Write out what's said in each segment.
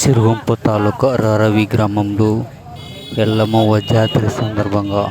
సిరుగుంపు తాలూకా రారవి గ్రామంలో ఎల్లమ్మవ్వ జాతర సందర్భంగా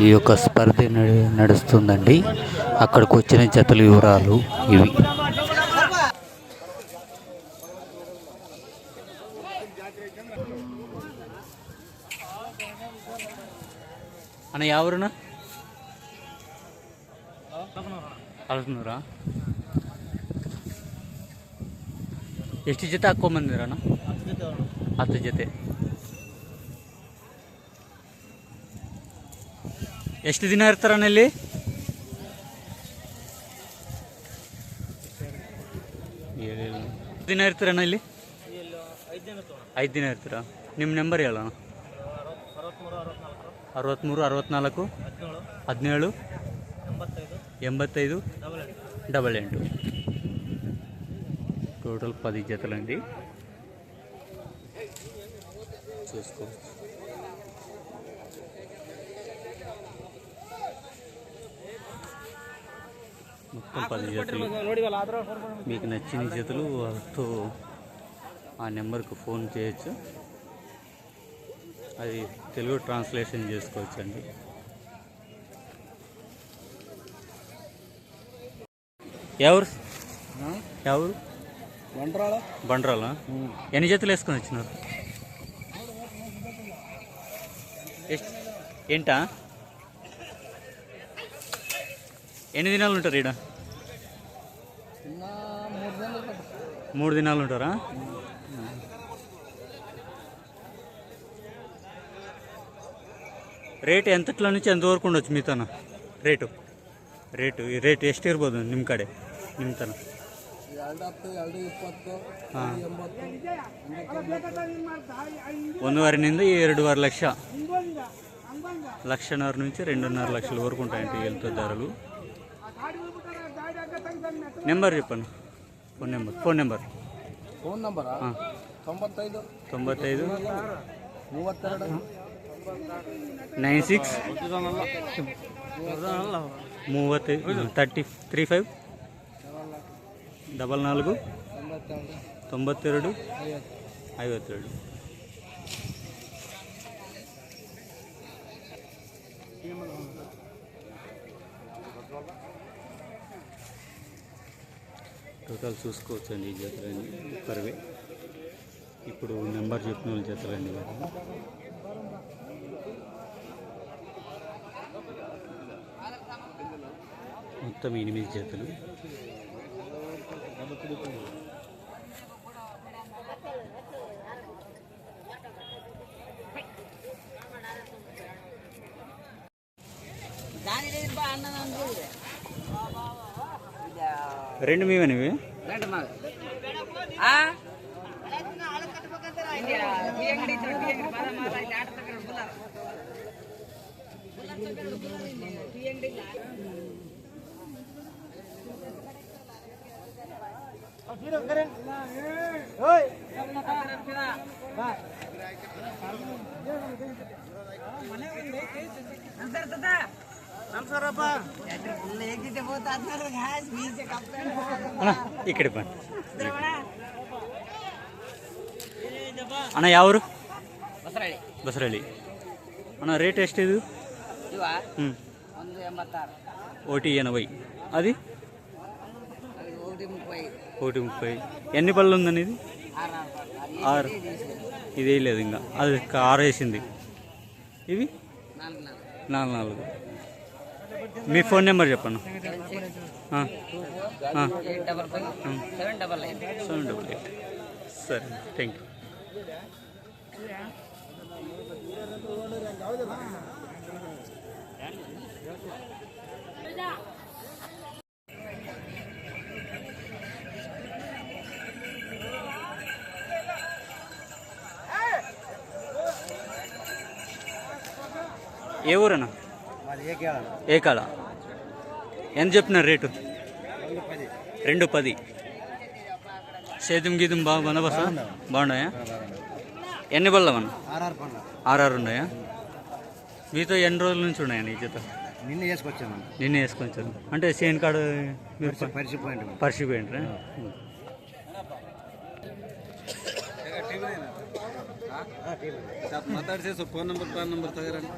ఈ యొక్క స్పర్ధ నడుస్తుందండి. అక్కడికి వచ్చిన జతల వివరాలు ఇవి. అన్న ఎవరునా అలుతున్నారా? ಎಷ್ಟು ಜೊತೆ ಹಾಕ್ಕೊಂಬಂದಿರಣ್ಣ? 10 ಜೊತೆ. ಎಷ್ಟು ದಿನ ಇರ್ತಾರಣ್ಣ ಇಲ್ಲಿ? ದಿನ ಇರ್ತೀರಣ್ಣ ಇಲ್ಲಿ? 5 ದಿನ ಇರ್ತೀರಾ? ನಿಮ್ಮ ನಂಬರ್ ಹೇಳೋಣ. 63 64 17 85 88. టోటల్ 10 జతలండి. చూసుకో. మొత్తం 10 జతలు. మీకు నచ్చిన జతలు వాళ్ళతో ఆ నెంబర్కి ఫోన్ చేయొచ్చు. అది తెలుగు ట్రాన్స్లేషన్ చేసుకోవచ్చు అండి. ఎవరు ఎవరు? బండ్రాలా? ఎన్ని జతలు వేసుకొని వచ్చినారు? ఏంటా? ఎన్ని దినాలు ఉంటారు ఈడ? 3 దినాలు ఉంటారా? ರೇಟ್ ಎಂತಕ್ಲ నుంచి ಎಂತವರೆಗೂ ఉండొచ్చు మీతోన? ರೇಟು ಎಷ್ಟು ಇರ್ಬೋದು ನಿಮ್ಮ ಕಡೆ? ನಿಮ್ಮ ತನ 1.5 నుండి 2.5 లక్ష, 1.5 నుంచి 2.5 లక్షల వరకు ఉంటాయండి వీళ్ళతో ధరలు. నెంబర్ చెప్పండి. Phone number 95 96 35 44 92 52. టోటల్ చూసుకోవచ్చండి ఈ జతలన్నీ కరివే. ఇప్పుడు నెంబర్ చెప్పిన వాళ్ళు జతలండి. మొత్తం 8 జతలు. రెండు మీవనివి? ఇక్కడ అಣ್ಣ ಯಾವರು? ಬಸರಳ್ಳಿ. ಅಣ್ಣ ರೇಟ್ ಎಷ್ಟಿದು? ఓటి 80. అది 1.30. ఎన్ని పళ్ళు ఉందని ఇది? 6. ఇది వేయలేదు ఇంకా, అది 6 వేసింది. ఇవి 4. మీ ఫోన్ నెంబర్ చెప్పండి. 788. సరే, థ్యాంక్ యూ. ఏ ఊరన్నా? ఏకాల. ఎంత చెప్పినారు రేటు? 2.10. సేద్యం గీతం బాగా బందోబస్తా బాగున్నాయా? ఎన్ని బళ్ళవన్నా? 6 ఉన్నాయా? మీతో ఎన్ని రోజుల నుంచి ఉన్నాయండి ఈ జత? నిన్నే వేసుకొచ్చాను. అంటే సేన్ కార్డు పరిచిపోయింటారా? ಮಾತಾಡ್ಸಿ ಸ್ವಲ್ಪ ಫೋನ್ ನಂಬರ್ ಪ್ಯಾನ್ ನಂಬರ್ ತಗೋರಣ್ಣ.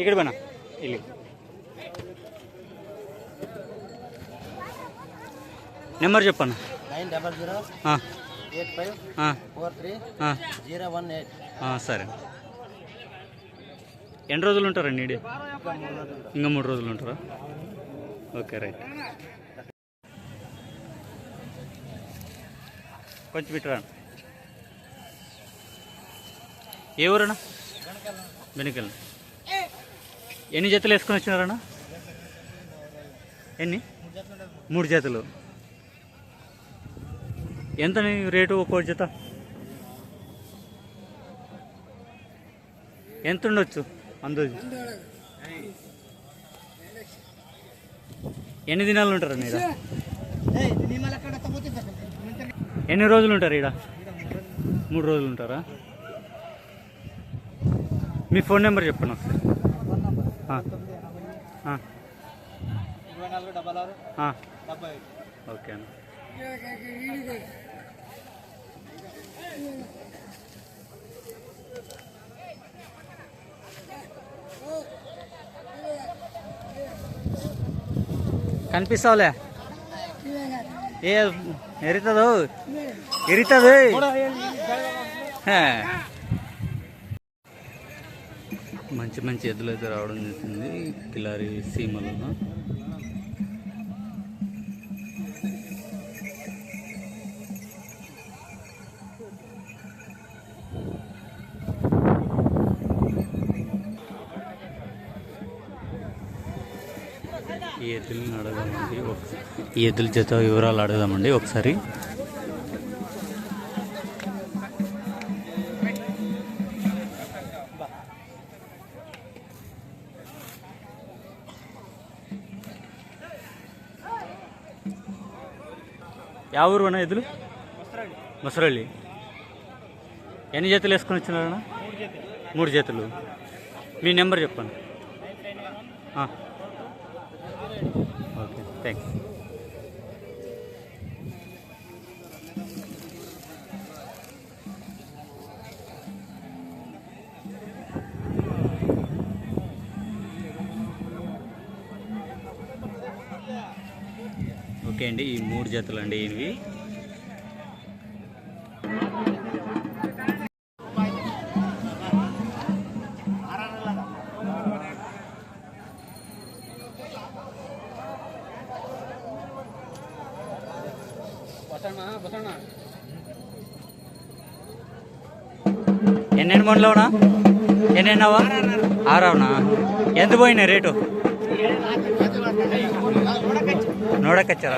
ఇక్కడ బనా ಇಲ್ಲಿ నెంబర్ చెప్పన్న. 900854301 సరే. ఎన్ని రోజులు ఉంటారండి ఈడే? ఇంకా 3 రోజులు ఉంటారా? Okay right. కొంచెం పెట్టరా. ఏ ఊరన్నా? బెనికల్. ఎన్ని జతలు వేసుకొని వచ్చినారన్నా? ఎన్ని? 3 జతలు. ఎంత రేటు ఒక్కో జత? ఎంత ఉండొచ్చు అందరూ? ఎన్ని దినాలు ఉంటారు ఈడ? ఎన్ని రోజులు ఉంటారు ఈడ? 3 రోజులు ఉంటారా? మీ ఫోన్ నెంబర్ చెప్పండి ఒకసారి. 2466 ఓకే అన్న. కనిపిస్తావులే. ఏ ఎరుతుందో ఎరుతుంది. మంచి మంచి ఎద్దులు అయితే రావడం జరుగుతుంది కిలారి సీమలలో. ఈ ఎద్దులను అడగామండి, ఈ ఎద్దుల జత వివరాలు అడగదామండి ఒకసారి. యా ఊరు అన్న ఎద్దులు? ముసరళ్ళి. ఎన్ని జతలు వేసుకొని వచ్చినారన్నా? 3 జతలు. మీ నెంబర్ చెప్పండి. Okay thanks. ఓకే అండి, ఈ 3 జతలు అండి ఇవి. ఎన్నెన్ని మండలవునా? ఎన్నెన్నవా? 6 అవునా? ఎంత పోయినాయి రేటు? ನೋಡಕಚ್ಚಾರ?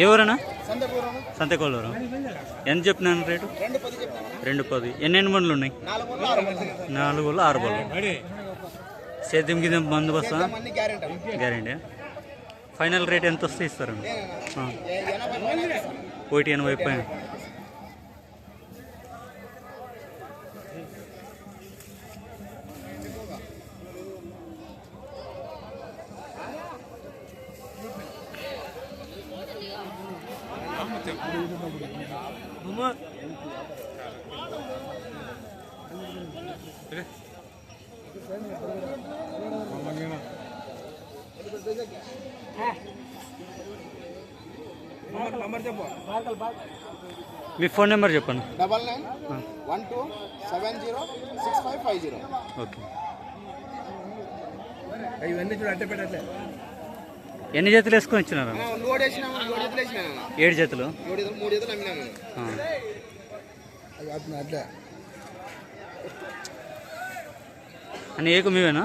ఎవరన్నా? సంతకోలూరు. ఎంత చెప్పినాను రేటు? 210. ఎన్నెన్ని బండ్లు ఉన్నాయి? 4 బళ్ళు 6 బళ్ళు. సేద్యం గిద్యం బందోబస్తా? గ్యారెంటీ. ఫైనల్ రేట్ ఎంత వస్తే ఇస్తారండి? 180 పైన. మీ ఫోన్ నెంబర్ చెప్పండి. 9912706550. ఓకే. ఇవన్నీ చూడ అట్టే పెట్టట్లే. ఎన్ని జతలు వేసుకొని వచ్చినారు? 7 జతలు. 3 జతలు అమ్మినాము. అట్లా అని ఏకు మీవేనా?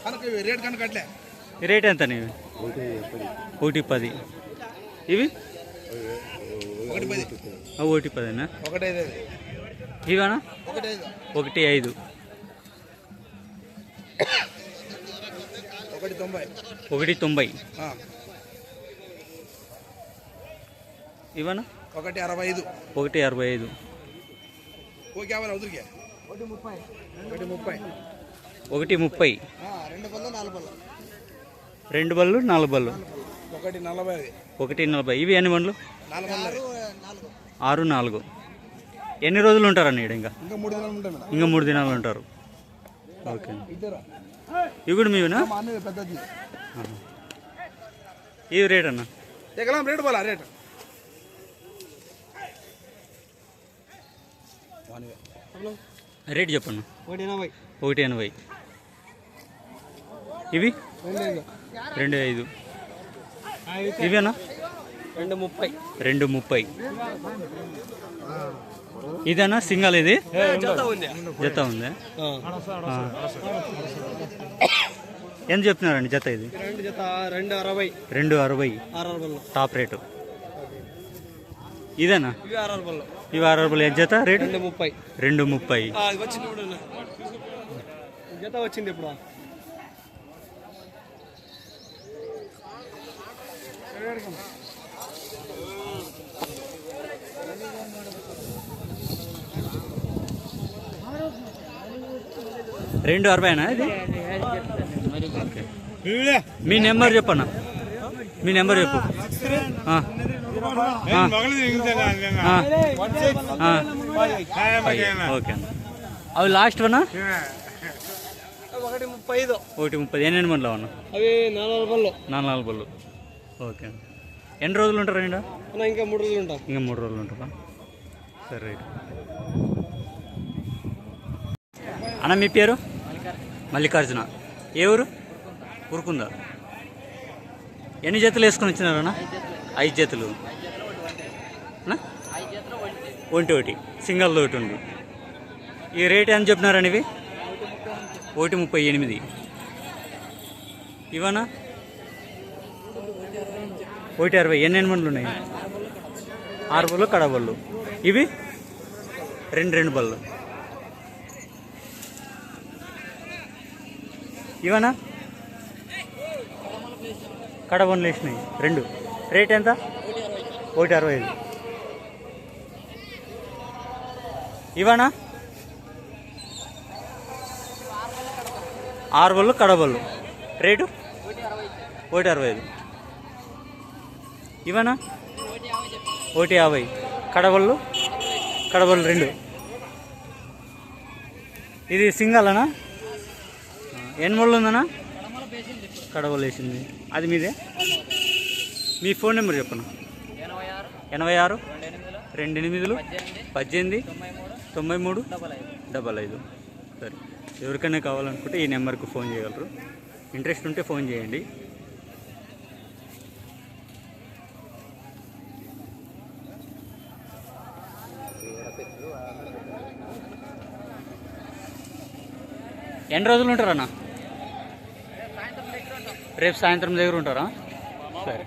కనుక రేట్ కనుక అట్లే ఈ రేట్ ఎంత నీవి? 1.10. ఇవి 1.10 1.10. 1.5 ఇవేనా 1.5 1.5. 1.90 1.90. ఇవేనా 1.65 1.65. ఓకే అవన్నీ ఉదిరికే 1.30 1.30. 2 బళ్ళు 4 బళ్ళు 2 బళ్ళు 4 బళ్ళు 1.40 1.40. ఇవి ఎన్ని బండ్లు? 4 6, 4. ఎన్ని రోజులు ఉంటారన్న ఈడ? ఇంకా 3 దినాలు ఉంటాయి మేడం. ఇంకా 3 దినాలు ఉంటారు. ఓకే. ఇద్దరు ఇవి కూడా మీవేనా? మా అన్నయ్య పెద్దది. ఇవి రేట్ అన్న? ఎగలాం రేటు పోలా రేటు రేట్ చెప్పన్న. 1.80 1.80. ఇవి 2.5. ఇవేనా 2.30. ఇదేనా సింగల్? ఇది జత ఉందా? ఎంత చెప్తున్నారండి జత? ఇది 2.60 టాప్ రేటు. ఇదేనా? ఇవి 6 రూపాయలు. ఎంత జత రేటు? 2.30. జత వచ్చింది ఇప్పుడు. రెండు 60 ఇది? మీ నెంబర్ చెప్పన్నా. మీ నెంబర్ చెప్పు. ఓకే. అవి లాస్ట్ వన్నా? 1.30. ఎన్ని మండలు అవన్నా? అవి 4 బళ్ళు. 4 బళ్ళు. ఓకే. ఎన్ని రోజులు ఉంటారు అండి? ఇంకా 3 రోజులు ఉంటాం. ఇంకా 3 రోజులు ఉంటారా? సరే రైట్ అన్న. మీ పేరు? మల్లికార్జున. ఏ ఊరు? ఊరుకుందా. ఎన్ని జతలు వేసుకొని వచ్చినారన్నా? 5 జతలు. 1 సింగల్ ఒకటి ఉంది. ఈ రేట్ ఎంత చెప్పినారని? ఇవి 1.38. ఇవనా 1.60. ఎన్ని మండలు ఉన్నాయి? 6 బళ్ళు కడబళ్ళు. ఇవి 2 బళ్ళు. ఇవనా కడబళ్ళు వేసినాయి 2. రేట్ ఎంత? 1.65. ఇవనా 6 బళ్ళు కడబళ్ళు. రేటు 1.65. ఇవనా 1.50. కడబళ్ళు 2. ఇది సింగల్ అనా? ఎన్ని ముళ్ళు ఉందనా? కడబళ్ళు వేసింది. అది మీదే? మీ ఫోన్ నెంబర్ చెప్పను. 86 28 18 93 55. సరే. ఎవరికైనా కావాలనుకుంటే ఈ నెంబర్కి ఫోన్ చేయగలరు. ఇంట్రెస్ట్ ఉంటే ఫోన్ చేయండి. ఎన్ని రోజులు ఉంటారన్నా? రేపు సాయంత్రం దగ్గర ఉంటారా? సరే.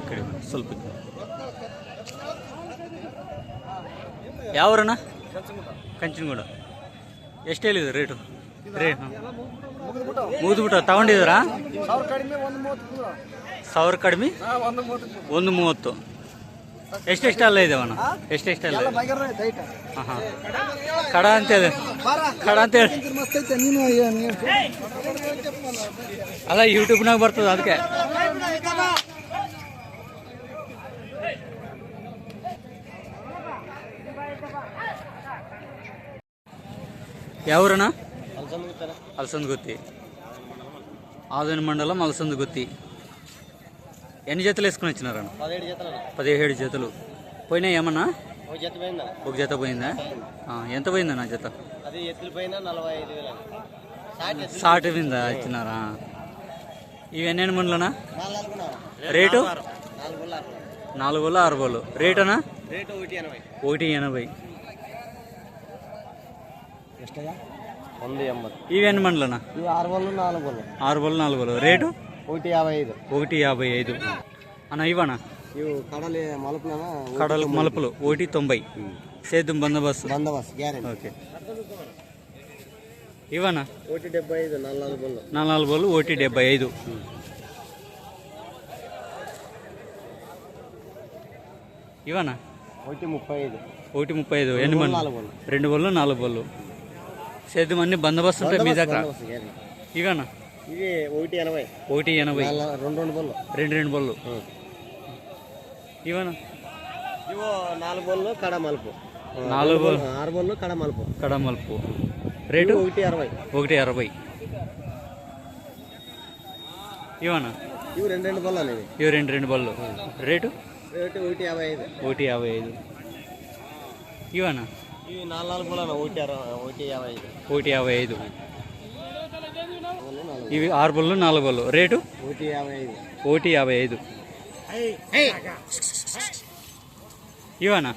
ఇక్కడ ಸ್ವಲ್ಪ ಯಾವೂರಣ್ಣ? ಕಂಚಿನಗೂಡ. ಎಷ್ಟು ಹೇಳಿದ್ರು ರೇಟು? ಮುಗಿದ್ಬಿಟ್ಟು ತಗೊಂಡಿದ್ದೀರಾ? 1000 ಕಡಿಮೆ 130. ಎಷ್ಟೆಷ್ಟೆಲ್ಲ ಇದಾವಣ್ಣ? ಎಷ್ಟೆಷ್ಟೆಲ್ಲ? ಹಾಂ ಕಡ ಅಂತೇಳಿ ಅಲ್ಲ ಯೂಟ್ಯೂಬ್ನಾಗ ಬರ್ತದೆ ಅದಕ್ಕೆ. ಯಾವೂರಣ್ಣ? అలసందగుత్తి. ఆదోని మండలం అలసందగుత్తి. ఎన్ని జతలు వేసుకుని వచ్చినారన్న? 17 జతలు. పోయినా ఏమన్నా? ఒక జత పోయిందా? ఎంత పోయిందన్న జత? సాటి పోయిందా ఇచ్చినారా? ఇవి ఎన్ని మండలనా? రేటు 4 బళ్ళు 6 బళ్ళు. రేటనా? రేటు 180. 180. ఎಷ್ಟయ్యా? 180. ఇవి ఎన్ని మండలనా? ఇవి 6 బళ్ళు 4 బళ్ళు. 6 బళ్ళు 4 బళ్ళు. రేటు 155. 155 అన్న. ఇవనా? ఇవి కడలి మలుపులనా? కడలు మలుపులు 190. సేద్యం బందోబస్తు గ్యారెంటీ. ఓకే. ఇవనా? 175. 4 బళ్ళు. 4 బళ్ళు 175. ఇవనా? 135. 135. ఎన్ని మంది? 4 బళ్ళు. 2 బళ్ళు 4 బళ్ళు. సేద్యం అన్ని బందోబస్తు ఉంటాయి మీ దగ్గర. ఇవనా? ఇవి 180. 180. 2 బళ్ళు. 2 బళ్ళు. ఇవనా? ఇవో 4 బళ్ళు కడ మలుపు. 4 బళ్ళు 6 బళ్ళు కడ మలుపు. కడ మలుపు. రేటు 160. 160. ఇవనా? ఇవి 2 బళ్ళు అనేవి. ఇవి 2 బళ్ళు. Rate rate 155. 155. ఇవనా? ఇవి 4 బళ్ళు 155. 155. ఇవి 6 బళ్ళు 4 బళ్ళు. రేటు 155. 155. ఇవనా?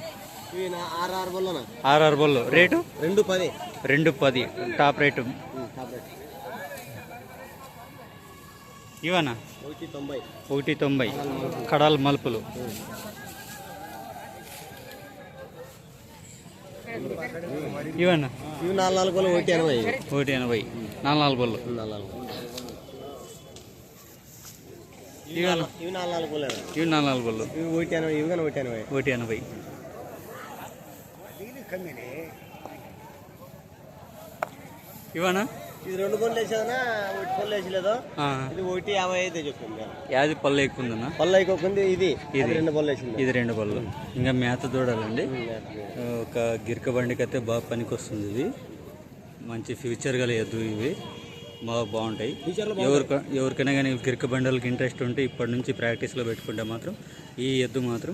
ఇవి 6 బళ్ళనా? 6 బళ్ళు. రేటు 210. 210. Top rate. ఇవనా? 190. 190. కడాల మలుపులు. ఇవన్నా? ఇవి 4 బళ్ళు 180. 180. 4 బళ్ళు. ఇవి 4 బళ్ళు. ఇవి 4 బళ్ళు. ఇవి 180. ఇవి కానీ 180. 180. ఇవనా? ఇది 2 బళ్ళు వేసేదనా 1 పళ్ళు వేసలేదు. ఇది 155 చెప్తుంది. యాది పళ్ళు ఎక్కువ ఉందన్నా? పళ్ళు అయిపోతుంది. ఇది 2 బళ్ళు వేసింది. ఇది 2 బళ్ళు. ఇంకా మేత చూడాలండి. ఒక గిరిక బండికి అయితే బాగా పనికి వస్తుంది. ఇది మంచి ఫ్యూచర్ గల ఎద్దు. ఇవి బాగుంటాయి. ఎవరికైనా కానీ గిరిక బండలకి ఇంట్రెస్ట్ ఉంటే ఇప్పటి నుంచి ప్రాక్టీస్లో పెట్టుకుంటే మాత్రం ఈ ఎద్దు మాత్రం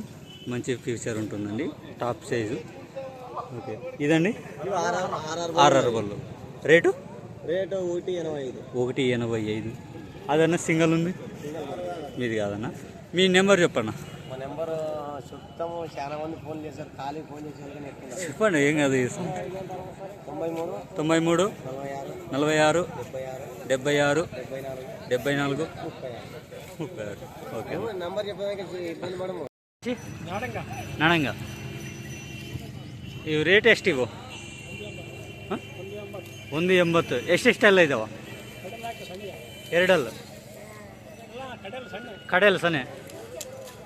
మంచి ఫ్యూచర్ ఉంటుందండి. Top size. ఓకే. ఇదండి 6 బళ్ళు. రేటు 185. 185. అదన్నా సింగల్ ఉంది మీది కాదన్నా? మీ నెంబర్ చెప్పన్నా. మా నెంబర్ చెప్తాము. చాలా మంది ఫోన్ చేశారు. ఖాళీ ఫోన్ చేశారు. చెప్పండి. ఏం కాదు. 93 46 76 74 36. ఓకే. నెంబర్ చెప్పడానికి ఇబ్బంది పడము. ನಾಣಂಗ ಇವು ರೇಟ್ ಎಷ್ಟಿವು? 180. ಎಷ್ಟೆಷ್ಟೆಲ್ಲ ಇದಾವ? 2 కడలు సనే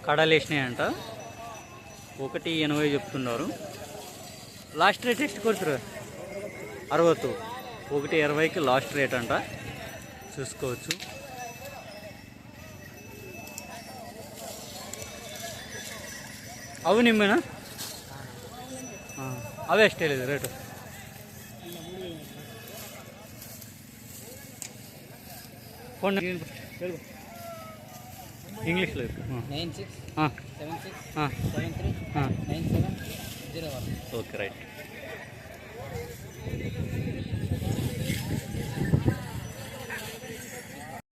కడలు వేసినాయి అంట. 180 చెప్తున్నారు. లాస్ట్ రేట్ ಎಷ್ಟು ಕೊಡ್ತೀರ? 60. 120కి లాస్ట్ రేట్ అంట. చూసుకోవచ్చు. అవు నిమ్మేనా? అవే ಎಷ್ಟು ಹೇಳಿದೆ ರೇಟು? ಫೋನ್ ಇಂಗ್ಲೀಷ್లో 9676739701. Okay right.